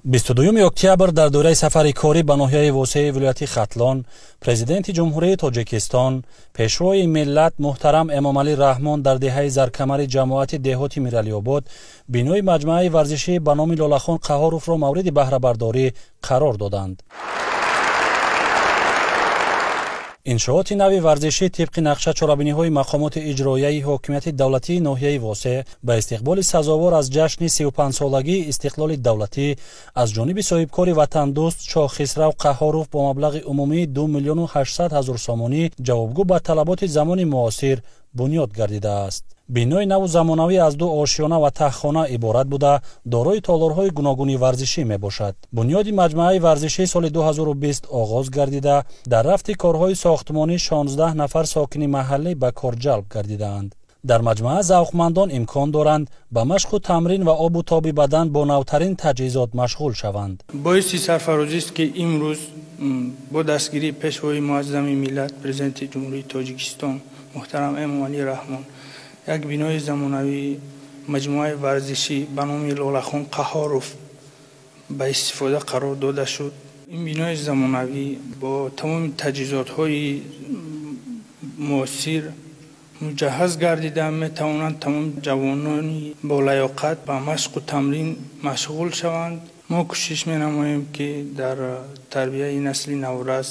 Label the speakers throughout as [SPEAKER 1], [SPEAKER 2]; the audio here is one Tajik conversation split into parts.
[SPEAKER 1] 22 октябр дар дораи сафари корӣ ба ноҳияи восеи вилояти Хатлон, президенти ҷумҳурии Тоҷикистон, пешвои миллат муҳтарам Эмомалӣ Раҳмон дар деҳаи заркамари ҷамоати деҳоти Миралиобод бинои маҷмӯаи варзишӣ ба номи Лолахон Қаҳоровро мавриди баҳрабардорӣ қарор доданд. иншооти нави варзишӣ тибқи нақша чорабиниҳои мақомоти иҷроияи ҳокимияти давлатии ноҳияи восе ба истиқболи сазовор аз ҷашни 35-солагии истиқлоли давлатӣ аз ҷониби соҳибкори ватандӯст Шохисрав Қаҳоров бо маблағи умумии 2 млн 800 000 сомонӣ ҷавобгӯ ба талаботи замони муосир бунёд гардидааст. бинои наву замонавӣ аз 2 ошиёна ва таҳхона иборат буда дорои толорҳои гуногуни варзишӣ мебошад. бунёди маҷмӯаи варзишӣ соли 2020 оғоз гардида дар рафти корҳои сохтмонӣ 16 нафар сокини маҳаллӣ ба кор ҷалб гардидаанд. дар маҷмӯа завқмандон имкон доранд ба машқу тамрин ва обу тоби бадан бо навтарин таҷҳизот машғул шаванд.
[SPEAKER 2] боиси сарфарозист ки имрӯз бо дастгирии пешвои муаззами миллат президенти ҷумҳурии Тоҷикистон муҳтарам Эмомалӣ Раҳмон як бинои замонавӣ маҷмӯаи варзишӣ ба номи Лолахон Қаҳоров ба истифода қарор дода шуд. ин бинои замонавӣ бо тамоми таҷҳизотҳои муосир муҷаҳҳаз гардида метавонанд тамоми ҷавонони болаёқат ба машқу тамрин машғул шаванд. мо кӯшиш менамоем ки дар тарбияи насли наврас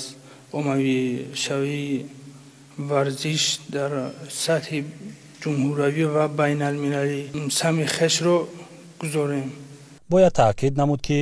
[SPEAKER 2] оммавишавии варзиш дар сатҳи ҷумҳуравӣ ва байналмилалӣ сами хешро гузорем.
[SPEAKER 1] бояд таъкид намуд ки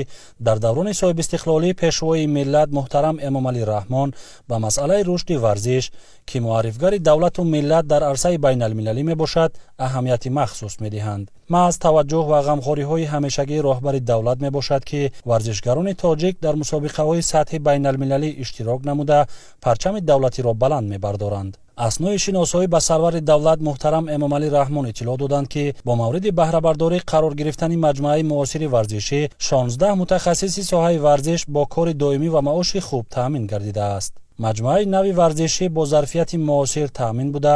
[SPEAKER 1] дар даврони соҳибистиқлолии пешвои миллат муҳтарам Эмомалӣ Раҳмон ба масъалаи рушди варзиш ки муаррифгари давлату миллат дар арсаи байналмилалӣ мебошад аҳамияти махсус медиҳанд. маҳз таваҷҷӯҳ ва ғамхориҳои ҳамешагии роҳбари давлат мебошад ки варзишгарони тоҷик дар мусобиқаҳои сатҳи байналмилалӣ иштирок намуда парчами давлатиро баланд мебардоранд. аснои шиносоӣ ба сарвари давлат муҳтарам Эмомалӣ Раҳмон иттилоъ доданд ки бо мавриди баҳрабардорӣ қарор гирифтани маҷмӯаи муосири варзишӣ 16 мутахассиси соҳаи варзиш бо кори доимӣ ва маоши хуб таъмин гардидааст. маҷмӯаи нави варзишӣ бо зарфияти муосир таъмин буда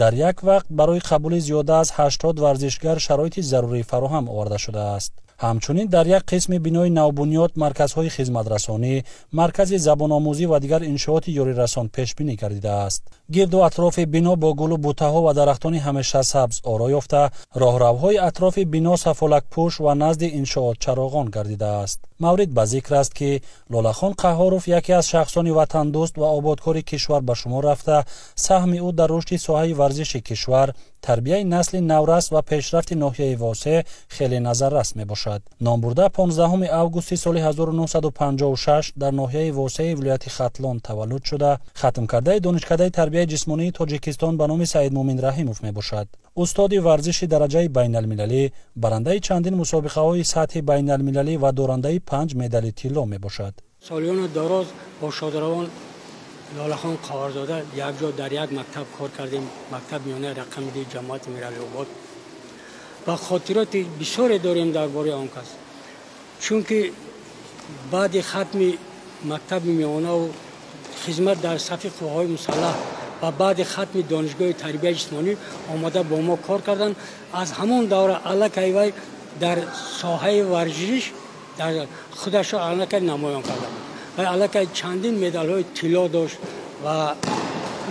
[SPEAKER 1] дар як вақт барои қабули зиёда аз 80 варзишгар шароити зарурӣ фароҳам оварда шудааст. ҳамчунин дар як қисми бинои навбунёд марказҳои хизматрасонӣ, маркази забономӯзӣ ва дигар иншооти ёрирасон пешбинӣ гардидааст. гирду атрофи бино бо гулу бутаҳо ва дарахтони ҳамешасабз оро ёфта, роҳравҳои атрофи бино сафолакпӯш ва назди иншоот чароғон гардидааст. маврид ба зикр аст ки Лолахон Қаҳоров яке аз шахсони ватандӯст ва ободкори кишвар ба шумор рафта, саҳми ӯ дар рушди соҳаи варзиши кишвар, тарбияи насли наврас ва пешрафти ноҳияи восе хеле назаррас мебошад. номбурда 15 августи соли 1956 дар ноҳияи восеи вилояти Хатлон таваллуд шуда, хатмкардаи донишкадаи тарбияи ҷисмонии Тоҷикистон ба номи Саид Муъмин Раҳимов мебошад. устоди варзиши дараҷаи байналмилалӣ, барандаи чандин мусобиқаҳои сатҳи байналмилалӣ ва дорандаи 5 медали тилло мебошад.
[SPEAKER 3] солиёни дароз бо шодравон Лолахон Қаҳорзода якҷо дар як мактаб кор кардем, мактаб миёнаи рақамии ҷамоати Миралиобод. ва хотироти бисёре дорем дар бораи он кас. чунки баъди хатми мактаби миёнаву хизмат дар сафи қувваҳои мусаллаҳ ва баъди хатми донишгоҳи тарбияи ҷисмонӣ омада бо мо кор кардан. аз ҳамон давра аллакай вай дар соҳаи варзиш дар худашро аллакай намоён карда буд. вай аллакай чандин медалҳои тилло дошт ва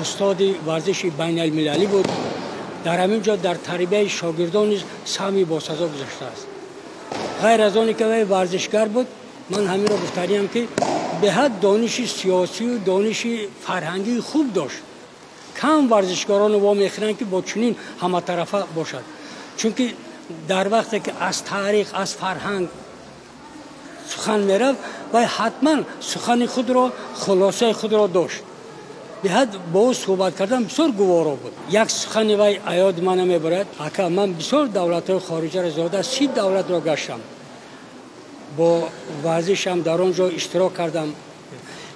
[SPEAKER 3] устоди варзиши байналмилалӣ буд. дар ҳамин ҷо дар тарбияи шогирдон низ саҳми босазо гузоштааст. ғайр аз оне ки вай варзишгар буд, ман ҳаминро гуфтаниам ки беҳад дониши сиёсию дониши фарҳангии хуб дошт. кам варзишгароно вомехӯранд ки бо чунин ҳаматарафа бошад. чунки дар вақте ки аз таърих аз фарҳанг сухан мерафт, вай ҳатман сухани худро хулосаи худро дошт. беҳад бо ӯ суҳбат кардан бисёр гуворо буд. як сухани вай аёди мана мебарад: ака, ман бисёр давлатҳои хориҷаро зиёда 30 давлатро гаштам, бо варзишам дар он ҷо иштирок кардам,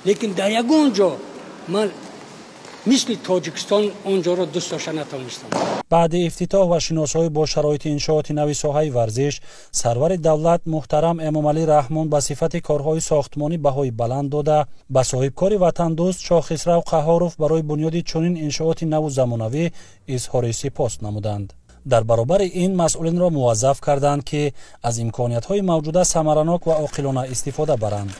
[SPEAKER 3] лекин дар ягон ҷо ман мисли Тоҷикистон он ҷоро дӯст дошта натавонистам.
[SPEAKER 1] баъди ифтитоҳ ва шиносоӣ бо шароити иншооти нави соҳаи варзиш, сарвари давлат муҳтарам Эмомалӣ Раҳмон ба сифати корҳои сохтмонӣ баҳои баланд дода, ба соҳибкори ватандӯст Шохисрав Қаҳоров барои бунёди чунин иншооти наву замонавӣ изҳори сипос намуданд. در برابر این مسئولین را موظف کردند که از امکانیت‌های موجوده ثمراناک و عاقلانه استفاده برند.